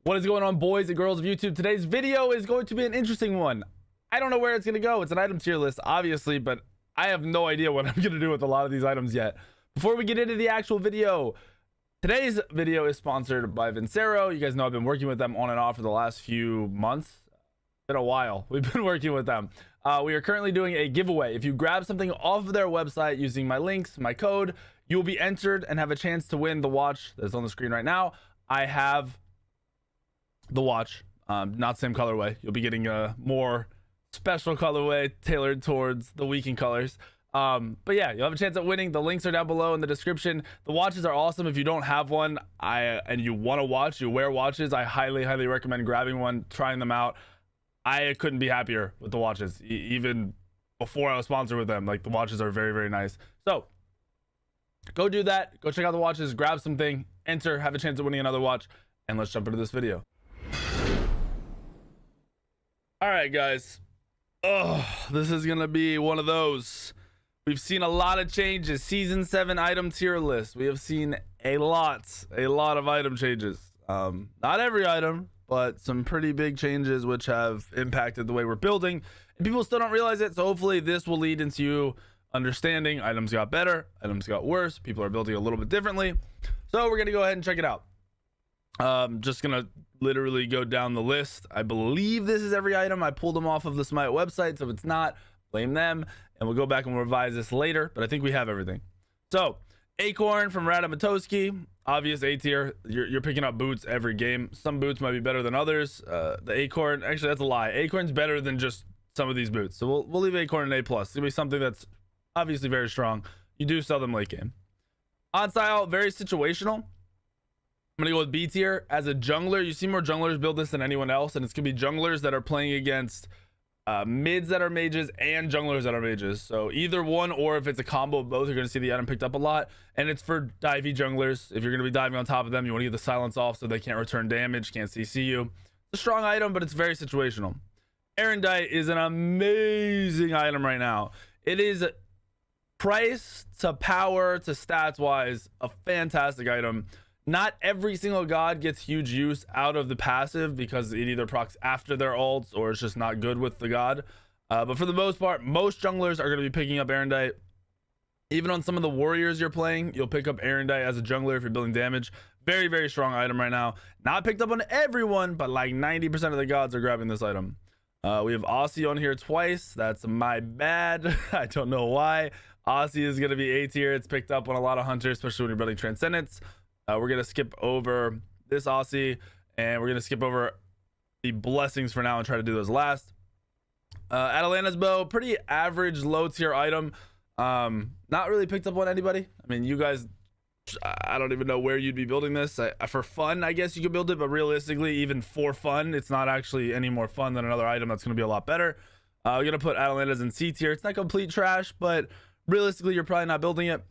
What is going on, boys and girls of YouTube? Today's video is going to be an interesting one. I don't know where it's going to go. It's an item tier list, obviously, but I have no idea what I'm going to do with a lot of these items yet. Before we get into the actual video, today's video is sponsored by Vincero. You guys know I've been working with them on and off for the last few months. It's been a while. We've been working with them. We are currently doing a giveaway. If you grab something off of their website using my links, my code, you will be entered and have a chance to win the watch that's on the screen right now. I have the watch, not same colorway. You'll be getting a more special colorway tailored towards the weekend colors. But yeah, you'll have a chance at winning. The links are down below in the description. The watches are awesome. If you don't have one and you want to watch, you wear watches, I highly recommend grabbing one, trying them out. I couldn't be happier with the watches. Even before I was sponsored with them, like, the watches are very nice. So go do that. Go check out the watches, grab something, enter, have a chance at winning another watch, and let's jump into this video. All right, guys. Oh, this is gonna be one of those. We've seen a lot of changes. Season 7 item tier list. We have seen a lot of item changes. Not every item, but some pretty big changes which have impacted the way we're building, and people still don't realize it. So hopefully this will lead into you understanding items got better, items got worse, people are building a little bit differently. So we're gonna go ahead and check it out. Just gonna literally go down the list. I believe this is every item. I pulled them off of the Smite website, so if it's not, blame them, and we'll go back and revise this later, but I think we have everything. So Acorn from Radomatoski, obvious A tier. You're picking up boots every game. Some boots might be better than others. The Acorn, actually that's a lie. Acorn's better than just some of these boots, so we'll leave Acorn an A+. It's gonna be something that's obviously very strong. You do sell them late game. On style, very situational. I'm gonna go with B tier. As a jungler, you see more junglers build this than anyone else, and it's gonna be junglers that are playing against mids that are mages and junglers that are mages. So either one, or if it's a combo of both, you're gonna see the item picked up a lot. And it's for divey junglers. If you're gonna be diving on top of them, you want to get the silence off so they can't return damage, can't CC you. It's a strong item, but it's very situational. Erendite is an amazing item right now. It is price to power to stats wise a fantastic item. Not every single god gets huge use out of the passive because it either procs after their ults or it's just not good with the god. But for the most part, most junglers are going to be picking up Erendite. Even on some of the warriors you're playing, you'll pick up Erendite as a jungler if you're building damage. Very strong item right now. Not picked up on everyone, but like 90% of the gods are grabbing this item. We have Aussie on here twice. That's my bad. I don't know why. Aussie is going to be A tier. It's picked up on a lot of hunters, especially when you're building Transcendence. We're gonna skip over this Aussie, and we're gonna skip over the blessings for now and try to do those last. Atalanta's bow, pretty average low tier item. Not really picked up on anybody. I mean, you guys, I don't even know where you'd be building this. For fun, I guess you could build it, but realistically, even for fun, it's not actually any more fun than another item that's gonna be a lot better. We're gonna put Atalanta's in C tier. It's not complete trash, but realistically, you're probably not building it.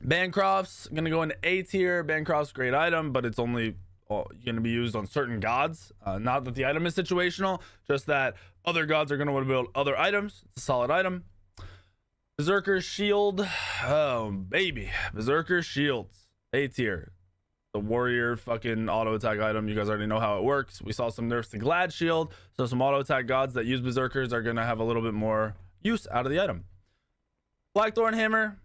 Bancroft's gonna go into A tier. Bancroft's great item, but it's only gonna be used on certain gods. Not that the item is situational, just that other gods are gonna want to build other items. It's a solid item. Zurcher Shield, oh baby, Zurcher Shields, A tier. The warrior fucking auto attack item. You guys already know how it works. We saw some nerfs to Glad Shield, so some auto attack gods that use berserkers are gonna have a little bit more use out of the item. Blackthorn Hammer,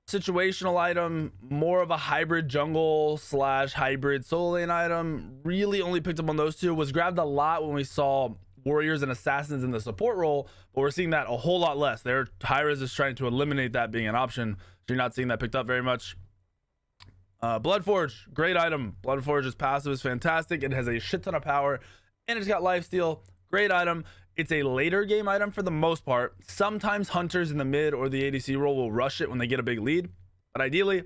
situational item, more of a hybrid jungle slash hybrid solo lane item. Really only picked up on those two. Was grabbed a lot when we saw warriors and assassins in the support role, but we're seeing that a whole lot less. Hirez is trying to eliminate that being an option, so you're not seeing that picked up very much. Bloodforge, great item. Bloodforge's passive is fantastic. It has a shit ton of power, and it's got lifesteal. Great item. It's a later game item for the most part. Sometimes hunters in the mid or the ADC role will rush it when they get a big lead, but ideally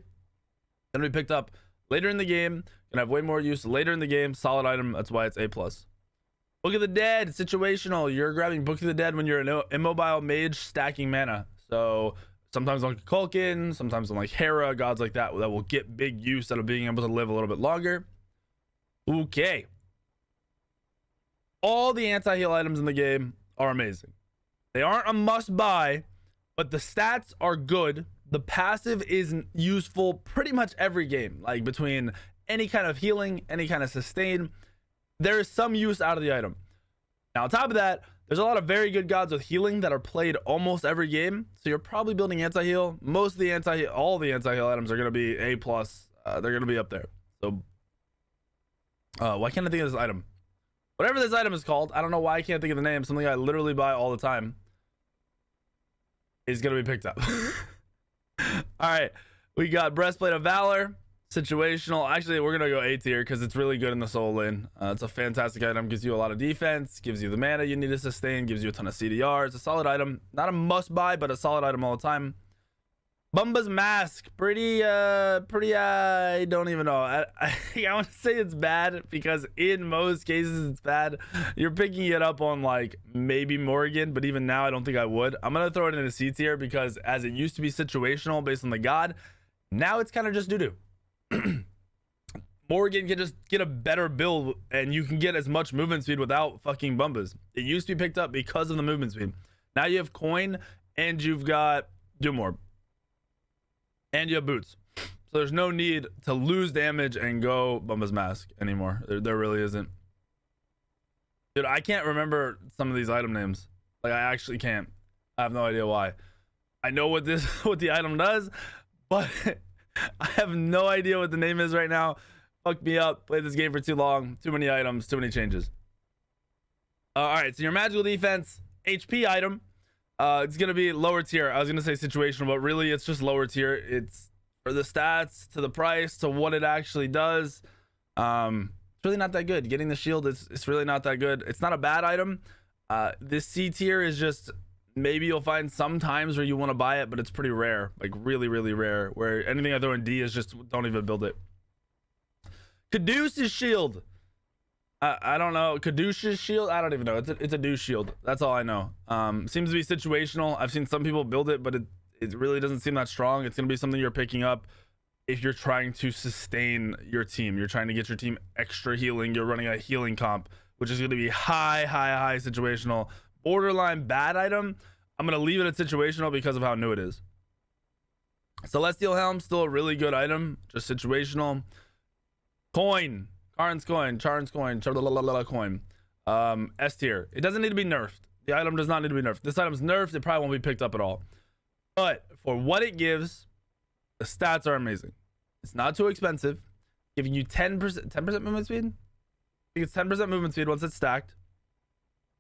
gonna be picked up later in the game. Gonna have way more use later in the game. Solid item. That's why it's A+. Book of the Dead, situational. You're grabbing Book of the Dead when you're an immobile mage stacking mana. So sometimes on Kulkin, sometimes on like Hera, gods like that will get big use out of being able to live a little bit longer. Okay. All the anti-heal items in the game are amazing. They aren't a must buy, but the stats are good. The passive is useful pretty much every game, like between any kind of healing, any kind of sustain. There is some use out of the item. Now on top of that, there's a lot of very good gods with healing that are played almost every game, so you're probably building anti-heal. Most of the all the anti-heal items are going to be A+. They're going to be up there. So why can't I think of this item? Whatever this item is called, I don't know why I can't think of the name. Something I literally buy all the time is going to be picked up. All right, we got Breastplate of Valor, situational. Actually, we're gonna go A tier because it's really good in the soul lane. It's a fantastic item, gives you a lot of defense, gives you the mana you need to sustain, gives you a ton of CDR. It's a solid item, not a must buy, but a solid item all the time. Mambas Mask, pretty I don't even know. I want to say it's bad because in most cases it's bad. You're picking it up on like maybe Morgan, but even now I don't think I would. I'm gonna throw it in a C tier because as it used to be situational based on the god, now it's kind of just doo-doo. Morgan can just get a better build and you can get as much movement speed without fucking Bumbas. It used to be picked up because of the movement speed. Now you have Coin and you've got Doomorb. And you have Boots. So there's no need to lose damage and go Mambas Mask anymore. There really isn't. Dude, I can't remember some of these item names. Like, I actually can't. I have no idea why. I know what the item does, but I have no idea what the name is right now. Fucked me up. Played this game for too long. Too many items. Too many changes. All right, so your magical defense HP item. It's gonna be lower tier. I was gonna say situational, but really it's just lower tier. It's for the stats, to the price, to what it actually does. It's really not that good. Getting the shield it's really not that good. It's not a bad item. This C tier is just maybe you'll find some times where you want to buy it, but it's pretty rare, like really rare, where anything I throw in D is just don't even build it. Kedusha Shield. I don't know. Kedusha Shield? I don't even know. It's a new shield. That's all I know. Seems to be situational. I've seen some people build it, but it really doesn't seem that strong. It's going to be something you're picking up if you're trying to sustain your team. You're trying to get your team extra healing. You're running a healing comp, which is going to be high situational. Borderline bad item. I'm going to leave it at situational because of how new it is. Celestial Helm, still a really good item. Just situational. Coin. Charn's coin, coin. S tier. It doesn't need to be nerfed. The item does not need to be nerfed. This item's nerfed. It probably won't be picked up at all. But for what it gives, the stats are amazing. It's not too expensive. Giving you 10% movement speed? I think it's 10% movement speed once it's stacked.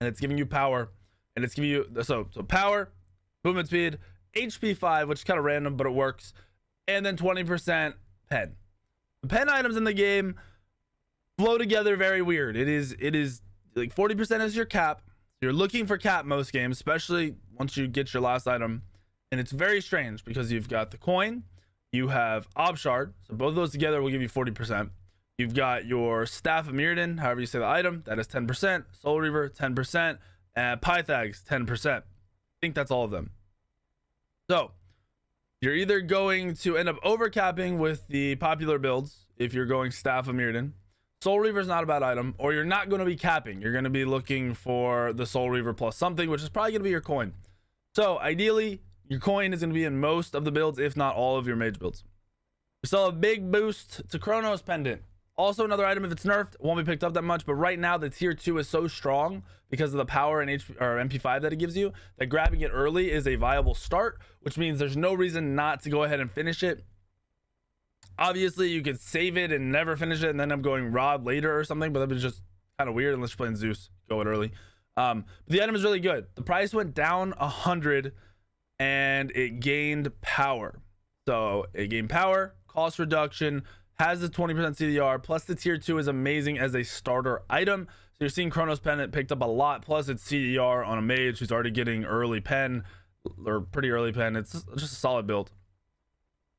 And it's giving you power. And it's giving you so power, movement speed, HP 5, which is kind of random, but it works. And then 20% pen. The pen items in the game flow together very weird. It is like 40% is your cap. You're looking for cap most games, especially once you get your last item, and it's very strange because you've got the coin, you have Obshard, so both of those together will give you 40%. You've got your Staff of Mirrodin, however you say the item, that is 10%. Soul Reaver 10%, and Pythags 10%. I think that's all of them. So you're either going to end up overcapping with the popular builds if you're going Staff of Mirrodin. Soul Reaver is not a bad item, or you're not going to be capping. You're going to be looking for the Soul Reaver plus something, which is probably going to be your coin. So ideally, your coin is going to be in most of the builds, if not all of your mage builds. We still have a big boost to Chronos Pendant. Also another item, if it's nerfed, won't be picked up that much, but right now the tier 2 is so strong because of the power and HP or MP5 that it gives you that grabbing it early is a viable start, which means there's no reason not to go ahead and finish it. Obviously, you could save it and never finish it, and then I'm going Rod later or something, but that was just kind of weird unless you're playing Zeus. Go it early. But the item is really good. The price went down 100, and it gained power. So it gained power, cost reduction, has the 20% CDR, plus the tier 2 is amazing as a starter item. So you're seeing Chronos Pendant picked up a lot, plus it's CDR on a mage who's already getting early pen, or pretty early pen. It's just a solid build.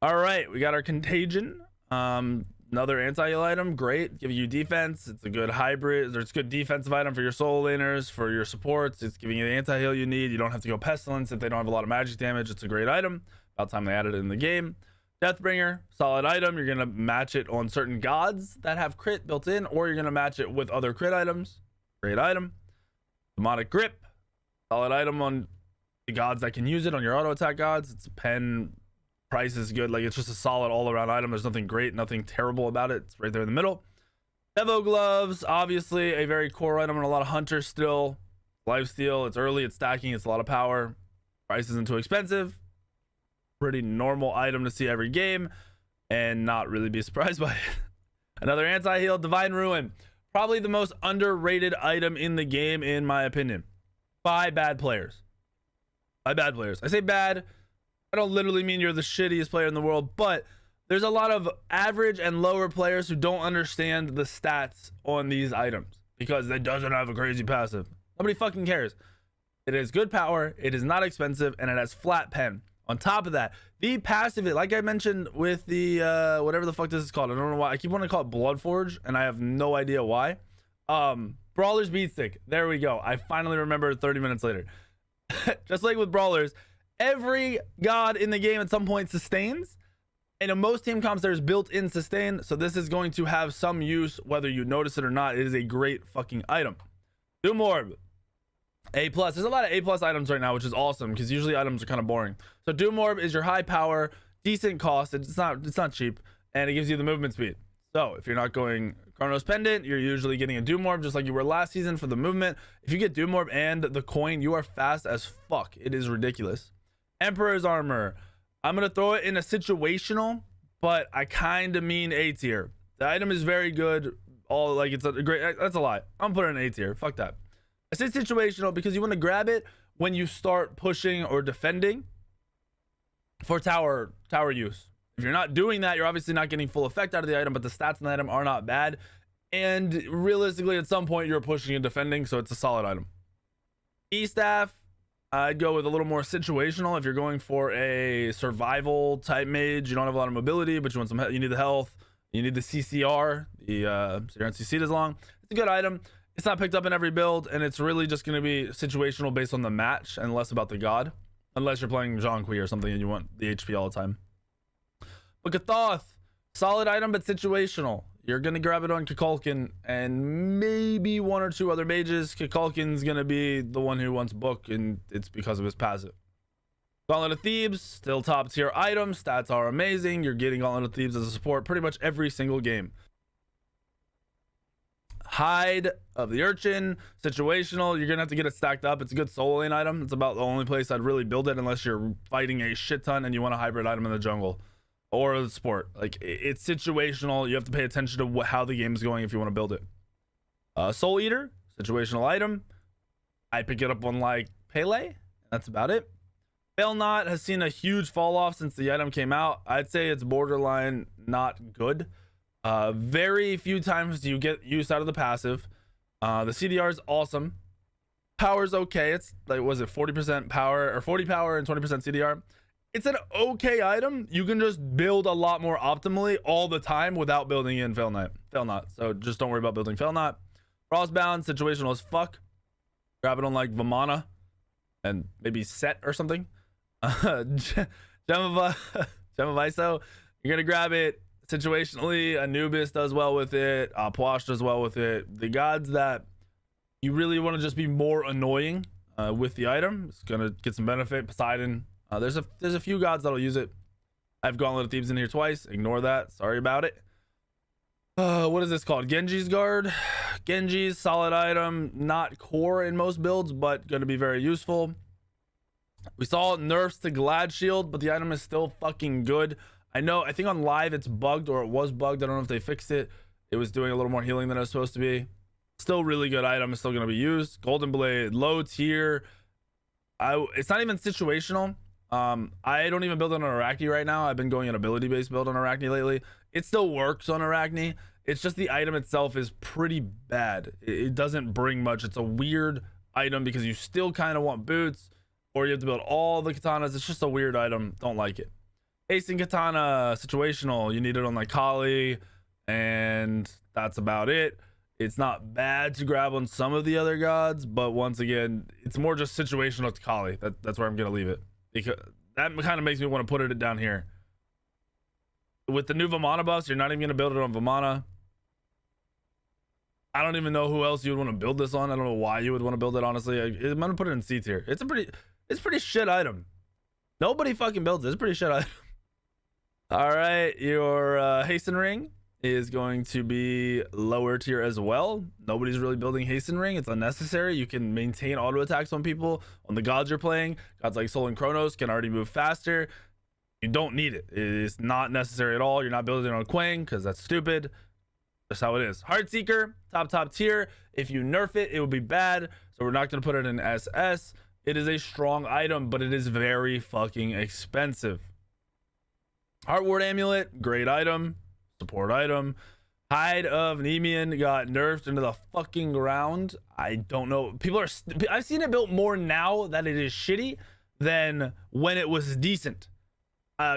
All right, we got our Contagion, another anti-heal item. Great, giving you defense. It's a good hybrid. It's a good defensive item for your soul laners, for your supports. It's giving you the anti-heal you need. You don't have to go Pestilence if they don't have a lot of magic damage. It's a great item. About time they added it in the game. Deathbringer, solid item. You're gonna match it on certain gods that have crit built in, or you're gonna match it with other crit items. Great item. Manik Grip, solid item on the gods that can use it, on your auto attack gods. It's a pen price is good. Like, it's just a solid all-around item. There's nothing great, nothing terrible about it. It's right there in the middle. Devo gloves, obviously a very core item and a lot of hunters still. Lifesteal, it's early, it's stacking, it's a lot of power. Price isn't too expensive. Pretty normal item to see every game and not really be surprised by it. Another anti-heal, Divine Ruin. Probably the most underrated item in the game, in my opinion, by bad players. By bad players. I say bad, I don't literally mean you're the shittiest player in the world, but there's a lot of average and lower players who don't understand the stats on these items because it doesn't have a crazy passive. Nobody fucking cares. It is good power, it is not expensive, and it has flat pen. On top of that, the passive, like I mentioned with the whatever the fuck this is called, I don't know why I keep wanting to call it Bloodforge and I have no idea why. Brawler's Beatstick, there we go. I finally remember 30 minutes later. Just like with brawlers, every god in the game at some point sustains, and in most team comps there's built-in sustain, so this is going to have some use whether you notice it or not. It is a great fucking item. Doom Orb, A+. There's a lot of A+ items right now, which is awesome because usually items are kind of boring. So Doom Orb is your high power, decent cost. It's not cheap, and it gives you the movement speed. So if you're not going Chronos Pendant, you're usually getting a Doom Orb just like you were last season for the movement. If you get Doom Orb and the coin, you are fast as fuck. It is ridiculous. Emperor's Armor. I'm gonna throw it in a situational, but I kind of mean A tier. The item is very good. All like it's a great. That's a lie. I'm putting it in A tier. Fuck that. I say situational because you want to grab it when you start pushing or defending for tower use. If you're not doing that, you're obviously not getting full effect out of the item, but the stats on the item are not bad. And realistically, at some point, you're pushing and defending, so it's a solid item. E-Staff, I'd go with a little more situational. If you're going for a survival type mage, you don't have a lot of mobility, but you want some. You need the health. You need the CCR. So your NCC is long. It's a good item. It's not picked up in every build, and it's really just going to be situational based on the match and less about the god. Unless you're playing Zhonghui or something and you want the HP all the time. But Kathoth, solid item, but situational. You're going to grab it on Kukulkan and maybe one or two other mages. Kukulkan's going to be the one who wants book, and it's because of his passive. Gauntlet of Thebes, still top tier item. Stats are amazing. You're getting Gauntlet of Thebes as a support pretty much every single game. Hide of the Urchin, situational. You're gonna have to get it stacked up. It's a good solo lane item. It's about the only place I'd really build it unless you're fighting a shit ton and you want a hybrid item in the jungle or the sport. Like, it's situational. You have to pay attention to how the game is going if you want to build it. Soul Eater, situational item. I pick it up on like Pele. That's about it. Fail Not has seen a huge fall off since the item came out. I'd say it's borderline not good. Very few times do you get use out of the passive. The CDR is awesome. Power's okay. It's like, was it 40% power or 40 power and 20% CDR? It's an okay item. You can just build a lot more optimally all the time without building in Fail Not. So just don't worry about building Fail Not. Frostbound, situational as fuck. Grab it on like Vamana and maybe Set or something. Gem of Iso, you're gonna grab it situationally. Anubis does well with it. Pwash does well with it. The gods that you really want to just be more annoying with the item, it's gonna get some benefit. Poseidon, there's a few gods that'll use it. I've Gauntlet of Thebes in here twice. Ignore that. Sorry about it. What is this called? Genji's Guard. Genji's solid item, not core in most builds, but gonna be very useful. We saw nerfs to Glad Shield, but the item is still fucking good. I think on live it's bugged, or it was bugged. I don't know if they fixed it. It was doing a little more healing than it was supposed to be. Still really good item. It's still going to be used. Golden Blade, low tier. It's not even situational. I don't even build on Arachne right now. I've been going an ability based build on Arachne lately. It still works on Arachne. It's just the item itself is pretty bad. It doesn't bring much. It's a weird item because you still kind of want boots, or you have to build all the katanas. It's just a weird item. Don't like it. Hasten Katana, situational. You need it on like Kali, and that's about it. It's not bad to grab on some of the other gods, but once again, it's more just situational to Kali. That's where I'm gonna leave it, because that kind of makes me want to put it down here. With the new Vamana buffs, you're not even gonna build it on Vamana. I don't even know who else you would want to build this on. I don't know why you would want to build it, honestly. I'm gonna put it in C tier. It's pretty shit item. Nobody fucking builds it. It's a pretty shit item. All right, your Hasten Ring is going to be lower tier as well. Nobody's really building Hasten Ring. It's unnecessary. You can maintain auto attacks on people. On the gods you're playing, gods like Sol and Kronos can already move faster. You don't need it. It's not necessary at all. You're not building it on Quang because that's stupid. That's how it is. Heartseeker, top tier. If you nerf it, it would be bad. So we're not going to put it in SS. It is a strong item, but it is very fucking expensive. Heart Ward Amulet, great item, support item. Hide of Nemean got nerfed into the fucking ground. I don't know. I've seen it built more now that it is shitty than when it was decent.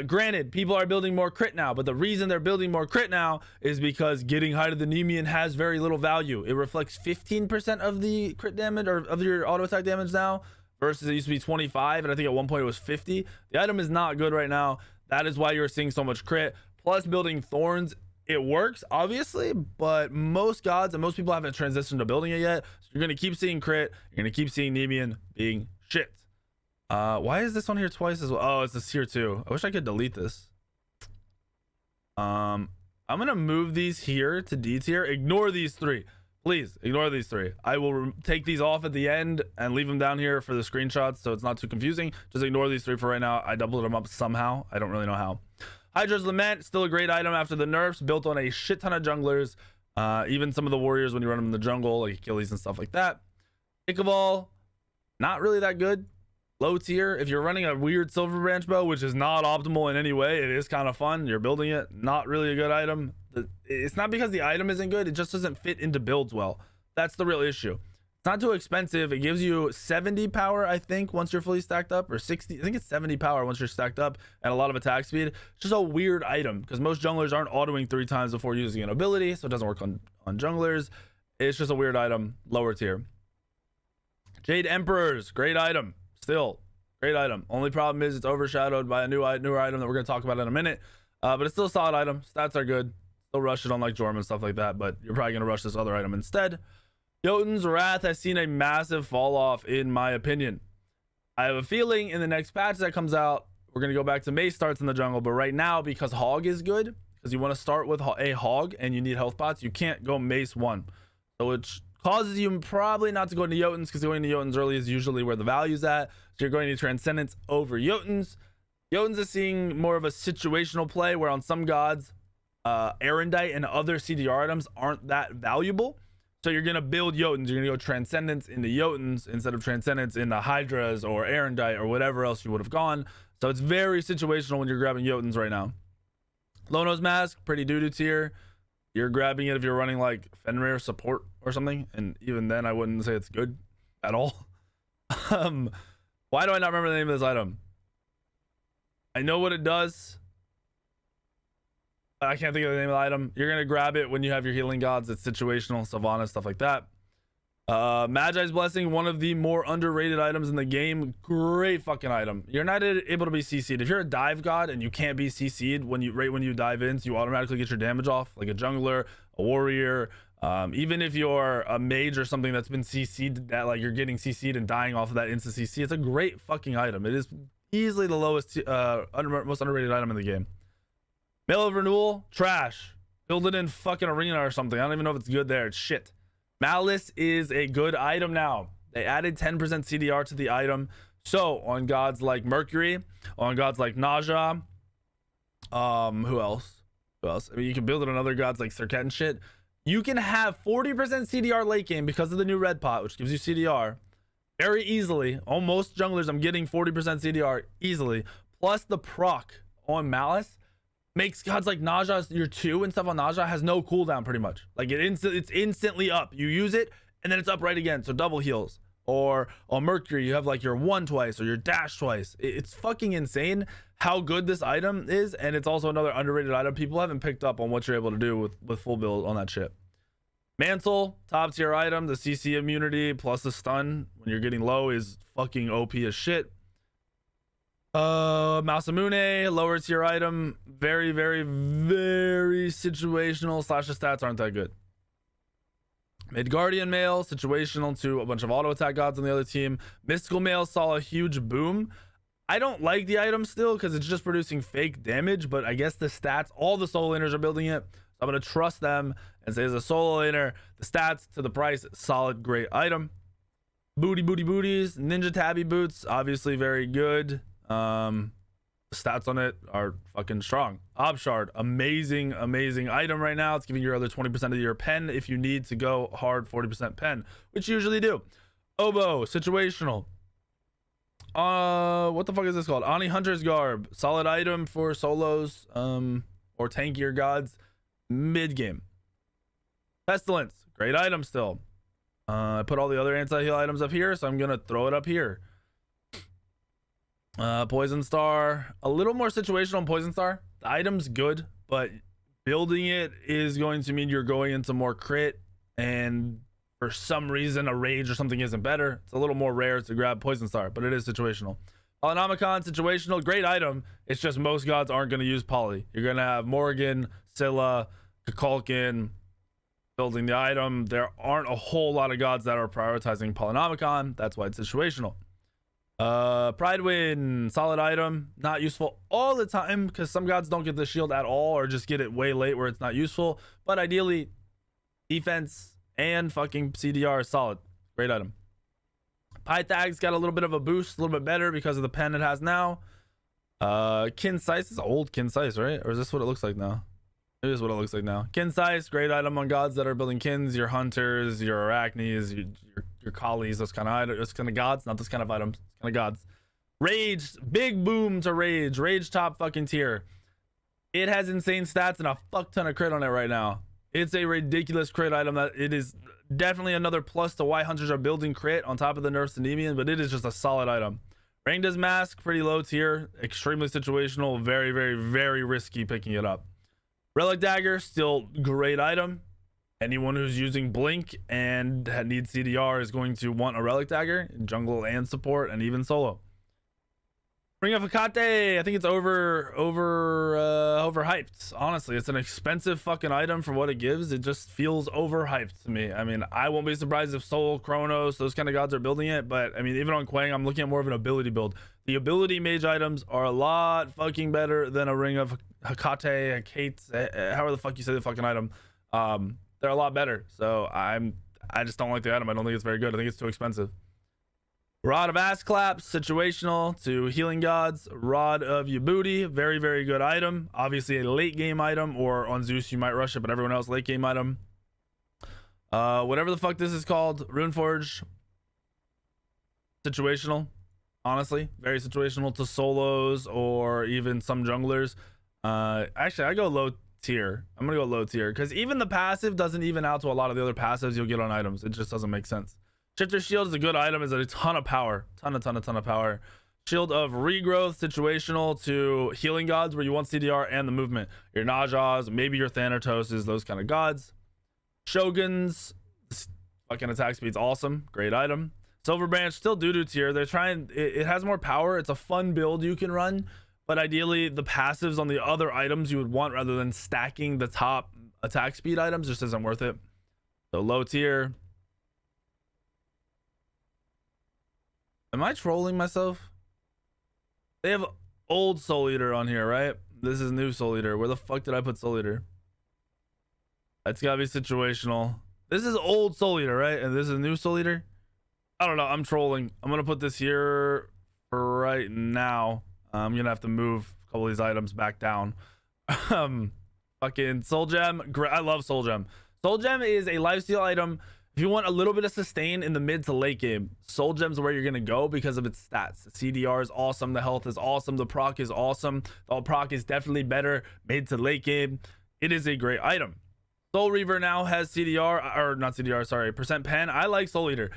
Granted, people are building more crit now, but the reason they're building more crit now is because getting Hide of the Nemean has very little value. It reflects 15% of the crit damage or of your auto attack damage now versus it used to be 25, and I think at one point it was 50. The item is not good right now. That is why you're seeing so much crit. Plus, building Thorns, it works, obviously, but most gods and most people haven't transitioned to building it yet. So you're going to keep seeing crit. You're going to keep seeing Nemean being shit. Why is this one here twice as well? Oh, it's this here too. I wish I could delete this. I'm going to move these here to D tier. Ignore these three. Please ignore these three. I will take these off at the end and leave them down here for the screenshots so it's not too confusing. Just ignore these three for right now. I doubled them up somehow. I don't really know how. Hydra's Lament, still a great item after the nerfs, built on a shit ton of junglers. Even some of the warriors when you run them in the jungle, like Achilles and stuff like that. Ichabod, not really that good. Low tier. If you're running a weird silver branch bow, which is not optimal in any way, it is kind of fun. You're building it. Not really a good item. It's not because the item isn't good. It just doesn't fit into builds well. That's the real issue. It's not too expensive. It gives you 70 power, I think, once you're fully stacked up, or 60. I think it's 70 power once you're stacked up and a lot of attack speed. It's just a weird item because most junglers aren't autoing 3 times before using an ability, so it doesn't work on junglers. It's just a weird item. Lower tier. Jade Emperors, great item. Still, great item. Only problem is it's overshadowed by a newer item that we're going to talk about in a minute. But it's still a solid item. Stats are good. Still rush it on like Jorm and stuff like that, but you're probably going to rush this other item instead. Jotun's Wrath has seen a massive fall off in my opinion. I have a feeling in the next patch that comes out, we're going to go back to Mace starts in the jungle. But right now, because Hog is good, because you want to start with a Hog and you need health pots, you can't go Mace 1. So it's causes you probably not to go into Jotuns because going to Jotuns early is usually where the value's at. So you're going to Transcendence over Jotuns. Jotuns is seeing more of a situational play where on some gods, Erendite and other CDR items aren't that valuable. So you're going to build Jotuns. You're going to go Transcendence into Jotuns instead of Transcendence into Hydras or Erendite or whatever else you would have gone. So it's very situational when you're grabbing Jotuns right now. Lono's Mask, pretty doo-doo tier. You're grabbing it if you're running like Fenrir support or something, and even then I wouldn't say it's good at all. Why do I not remember the name of this item? I know what it does. I can't think of the name of the item. You're gonna grab it when you have your healing gods. It's situational, Savannah, stuff like that. Magi's Blessing, one of the more underrated items in the game. Great fucking item. You're not able to be CC'd. If you're a dive god and you can't be CC'd when you dive in, so you automatically get your damage off, like a jungler, a warrior, even if you're a mage or something that's been CC'd, that like you're getting CC'd and dying off of that instant CC, it's a great fucking item. It is easily the lowest, most underrated item in the game. Mail of Renewal, trash. Build it in fucking arena or something. I don't even know if it's good there. It's shit. Malice is a good item now. They added 10% CDR to the item. So on gods like Mercury, on gods like Naja, who else? I mean, you can build it on other gods like Serket and shit. You can have 40% CDR late game because of the new red pot, which gives you CDR very easily. Almost junglers, I'm getting 40% CDR easily. Plus the proc on Malice makes gods like Naja, your 2 and stuff on Naja has no cooldown pretty much. Like it's instantly up. You use it and then it's up right again. So double heals. Or on Mercury, you have like your 1 twice or your dash twice. It's fucking insane how good this item is. And it's also another underrated item. People haven't picked up on what you're able to do with full build on that shit. Mantle, top tier item. The CC immunity plus the stun when you're getting low is fucking OP as shit. Masamune, lower tier item, very situational / the stats aren't that good. Midgardian Mail, situational to a bunch of auto attack gods on the other team. Mystical Mail saw a huge boom. I don't like the item still because it's just producing fake damage, but I guess the stats, all the solo laners are building it. So I'm going to trust them and say as a solo laner, the stats to the price, solid, great item. Booties, Ninja Tabby Boots, obviously very good. The stats on it are fucking strong. Obshard, amazing item right now. It's giving your other 20% of your pen if you need to go hard 40% pen, which you usually do. Oboe, situational. What the fuck is this called? Ani Hunter's Garb, solid item for solos or tankier gods mid game. Pestilence, great item still. I put all the other anti-heal items up here, so I'm gonna throw it up here. Poison Star, a little more situational on Poison Star. The item's good, but building it is going to mean you're going into more crit, and for some reason a rage or something isn't better. It's a little more rare to grab Poison Star, but it is situational. Polynomicon, situational, great item. It's just most gods aren't going to use Poly. You're going to have Morgan, Scylla, Kukulkan building the item. There aren't a whole lot of gods that are prioritizing Polynomicon. That's why it's situational. Pridewind, solid item, not useful all the time because some gods don't get the shield at all or just get it way late where it's not useful. But ideally, defense and fucking CDR is solid. Great item. Pythag's got a little bit of a boost, a little bit better because of the pen it has now. Kinsice is old Kinsice, right? Or is this what it looks like now? It is what it looks like now. Kinsice, great item on gods that are building kins, your hunters, your arachnes, your collies, those kind of gods, not those kind of items, kind of gods. Rage, big boom to Rage. Rage top fucking tier. It has insane stats and a fuck ton of crit on it right now. It's a ridiculous crit item that it is definitely another plus to why hunters are building crit on top of the nerfs to Nemean, but it is just a solid item. Rangda's Mask, pretty low tier, extremely situational, very risky picking it up. Relic Dagger, still great item. Anyone who's using Blink and needs CDR is going to want a Relic Dagger in jungle and support and even solo. Ring of Hecate, I think it's overhyped. Honestly, it's an expensive fucking item for what it gives. It just feels overhyped to me. I mean, I won't be surprised if Soul, Chronos, those kind of gods are building it, but I mean, even on Quang, I'm looking at more of an ability build. The ability mage items are a lot fucking better than a Ring of Hecate, however the fuck you say the fucking item. They're a lot better. So I just don't like the item. I don't think it's very good. I think it's too expensive. Rod of Asclaps, situational to healing gods. Rod of Yabooty, very good item. Obviously a late game item, or on Zeus you might rush it, but everyone else late game item. Whatever the fuck this is called, Runeforge, situational. Honestly, very situational to solos or even some junglers. Actually, I go low tier. I'm gonna go low tier because even the passive doesn't even out to a lot of the other passives you'll get on items. It just doesn't make sense. Zurcher Shield is a good item. It's a ton of power, ton of power. Shield of Regrowth, situational to healing gods where you want CDR and the movement. Your Najas, maybe your Thanatoses, those kind of gods. Shoguns, fucking attack speed's awesome, great item. Silver Branch, still doo-doo tier. They're trying, it has more power. It's a fun build you can run, but ideally the passives on the other items you would want rather than stacking the top attack speed items just isn't worth it. So low tier. Am I trolling myself? They have old Soul Eater on here, right? This is new Soul Eater. Where the fuck did I put Soul Eater? It's gotta be situational. This is old Soul Eater, right? And this is new Soul Eater? I don't know. I'm trolling. I'm gonna put this here for right now. I'm gonna have to move a couple of these items back down. Fucking Soul Gem. I love Soul Gem. Soul Gem is a lifesteal item. If you want a little bit of sustain in the mid to late game, Soul Gem's where you're going to go because of its stats. The CDR is awesome. The health is awesome. The proc is awesome. The all proc is definitely better mid to late game. It is a great item. Soul Reaver now has CDR, or not CDR, sorry, percent pen. I like Soul Eater.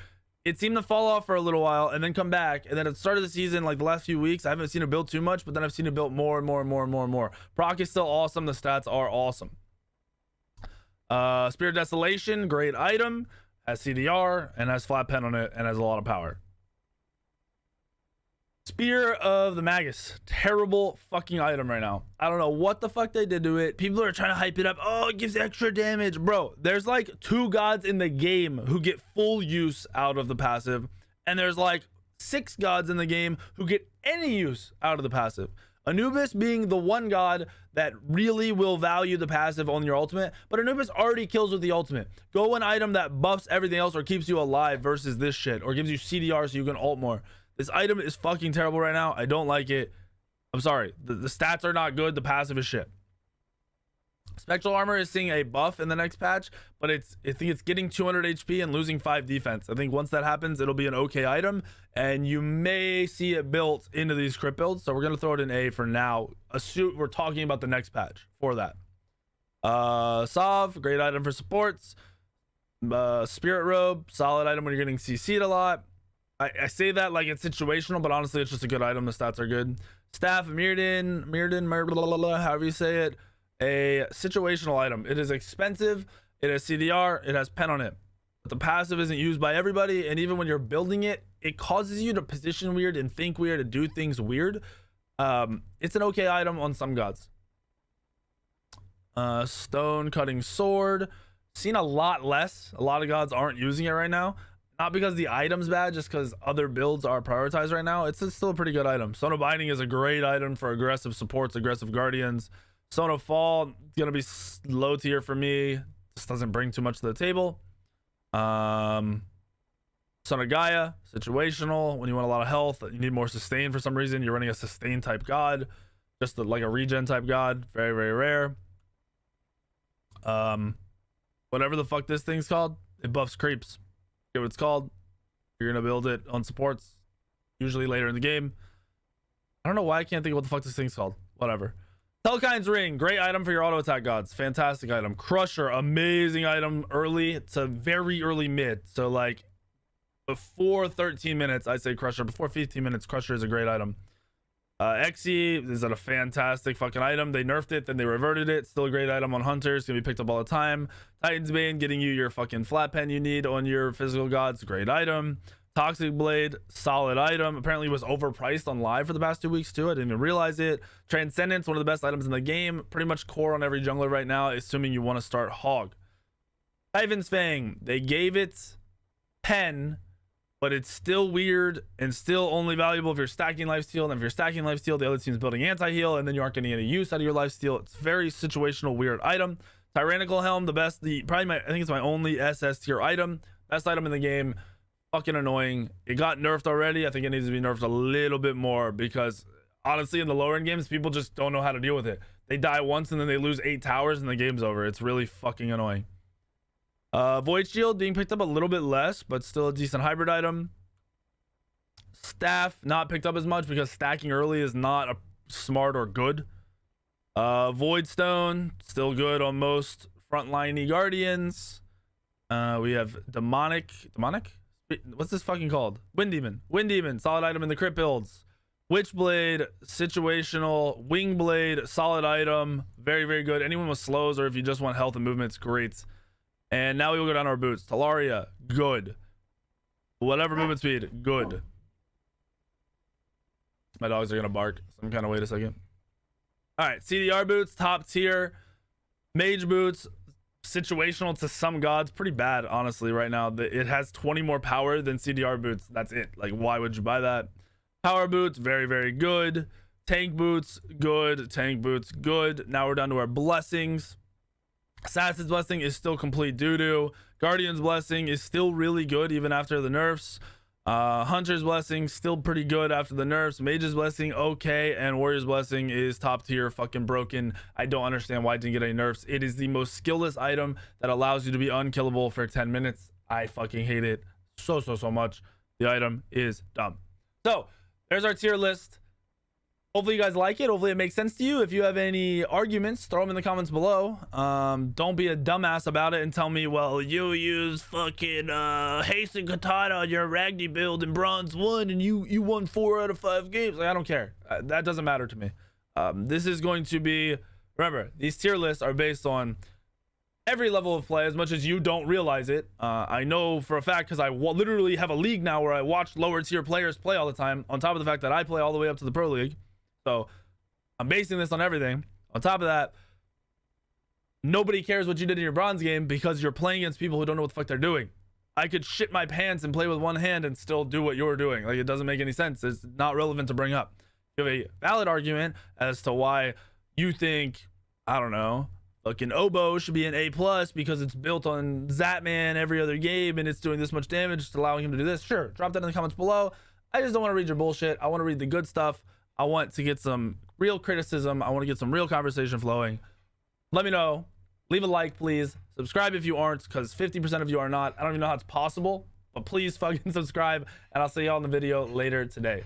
It seemed to fall off for a little while and then come back. And then at the start of the season, like the last few weeks, I haven't seen it build too much, but then I've seen it build more and more. Proc is still awesome. The stats are awesome. Spear of Desolation, great item. Has CDR and has flat pen on it and has a lot of power. Spear of the Magus, terrible fucking item right now. I don't know what the fuck they did to it. People are trying to hype it up. Oh, it gives extra damage. Bro, there's like 2 gods in the game who get full use out of the passive, and there's like 6 gods in the game who get any use out of the passive. Anubis being the one god that really will value the passive on your ultimate, but Anubis already kills with the ultimate. Go an item that buffs everything else or keeps you alive versus this shit, or gives you CDR so you can ult more. This item is fucking terrible right now. I don't like it. I'm sorry. The stats are not good. The passive is shit. Spectral Armor is seeing a buff in the next patch, but I think it's getting 200 HP and losing 5 defense. I think once that happens, it'll be an okay item, and you may see it built into these crit builds. So we're gonna throw it in A for now. We're talking about the next patch for that. Sov, great item for supports. Spirit Robe, solid item when you're getting CC'd a lot. I say that like it's situational, but honestly, it's just a good item. The stats are good. Staff, Mirrodin, however you say it. A situational item. It is expensive. It has CDR. It has pen on it. But the passive isn't used by everybody, and even when you're building it, it causes you to position weird and think weird and do things weird. It's an okay item on some gods. Stone cutting sword. Seen a lot less. A lot of gods aren't using it right now. Not because the item's bad, just because other builds are prioritized right now. It's still a pretty good item. Stone of Binding is a great item for aggressive supports, aggressive guardians. Stone of Fall, gonna be low tier for me. Just doesn't bring too much to the table. Son of Gaia, situational. When you want a lot of health, you need more sustain for some reason. You're running a sustain type god, just like a regen type god. Very, very rare. Whatever the fuck this thing's called, it buffs creeps. Get what it's called. You're gonna build it on supports, usually later in the game. I don't know why I can't think of what the fuck this thing's called. Whatever. Telkine's Ring, great item for your auto attack gods. Fantastic item. Crusher, amazing item early. It's a very early mid. So like before 13 minutes, I'd say Crusher. Before 15 minutes, Crusher is a great item. Xe is a fantastic fucking item. They nerfed it, then they reverted it. Still a great item on Hunters. Gonna be picked up all the time. Titan's Bane, getting you your fucking flat pen you need on your physical gods. Great item. Toxic Blade, solid item. Apparently was overpriced on live for the past 2 weeks too. I didn't even realize it. Transcendence, one of the best items in the game. Pretty much core on every jungler right now, assuming you want to start Hog. Ivan's Fang, they gave it pen, but it's still weird and still only valuable if you're stacking lifesteal. And if you're stacking lifesteal, the other team's building anti-heal, and then you aren't getting any use out of your lifesteal. It's very situational, weird item. Tyrannical Helm, the best, I think it's my only SS tier item. Best item in the game. Fucking annoying. It got nerfed already. I think it needs to be nerfed a little bit more, because honestly in the lower end games, people just don't know how to deal with it. They die once and then they lose 8 towers and the game's over. It's really fucking annoying. Void Shield being picked up a little bit less, but still a decent hybrid item. Staff not picked up as much because stacking early is not a smart or good. Void Stone still good on most frontline guardians. We have demonic, what's this fucking called? Wind Demon, solid item in the crit builds. Witchblade, situational. Wingblade, solid item, very, very good. Anyone with slows, or if you just want health and movement, it's great. And now we will go down to our boots. Talaria, good. Whatever movement speed, good. My dogs are gonna bark, so I'm kind of wait a second. All right, Cdr Boots, top tier. Mage Boots, situational to some gods, pretty bad honestly right now. It has 20 more power than Cdr Boots. That's it. Like, why would you buy that? Power Boots, very, very good. Tank Boots, good. Tank Boots, good. Now we're down to our blessings. Assassin's Blessing is still complete doo-doo. Guardian's Blessing is still really good even after the nerfs. Hunter's Blessing still pretty good after the nerfs. Mage's Blessing okay, and Warrior's Blessing is top tier, fucking broken. I don't understand why it didn't get any nerfs. It is the most skillless item that allows you to be unkillable for 10 minutes. I fucking hate it so much. The item is dumb. So there's our tier list. Hopefully you guys like it. Hopefully it makes sense to you. If you have any arguments, throw them in the comments below. Don't be a dumbass about it and tell me, well, you use fucking Hasten Katana on your Ragni build in Bronze 1 and you won 4 out of 5 games. Like, I don't care. That doesn't matter to me. This is going to be, remember, these tier lists are based on every level of play, as much as you don't realize it. I know for a fact, because I literally have a league now where I watch lower tier players play all the time, on top of the fact that I play all the way up to the pro league. So I'm basing this on everything. On top of that, nobody cares what you did in your bronze game because you're playing against people who don't know what the fuck they're doing. I could shit my pants and play with one hand and still do what you're doing. Like, it doesn't make any sense. It's not relevant to bring up. You have a valid argument as to why you think, I don't know, fucking Oboe should be an A+ because it's built on Zatman every other game and it's doing this much damage, just allowing him to do this. Sure, drop that in the comments below. I just don't want to read your bullshit. I want to read the good stuff. I want to get some real criticism. I want to get some real conversation flowing. Let me know. Leave a like, please. Subscribe if you aren't, because 50% of you are not. I don't even know how it's possible, but please fucking subscribe, and I'll see y'all in the video later today.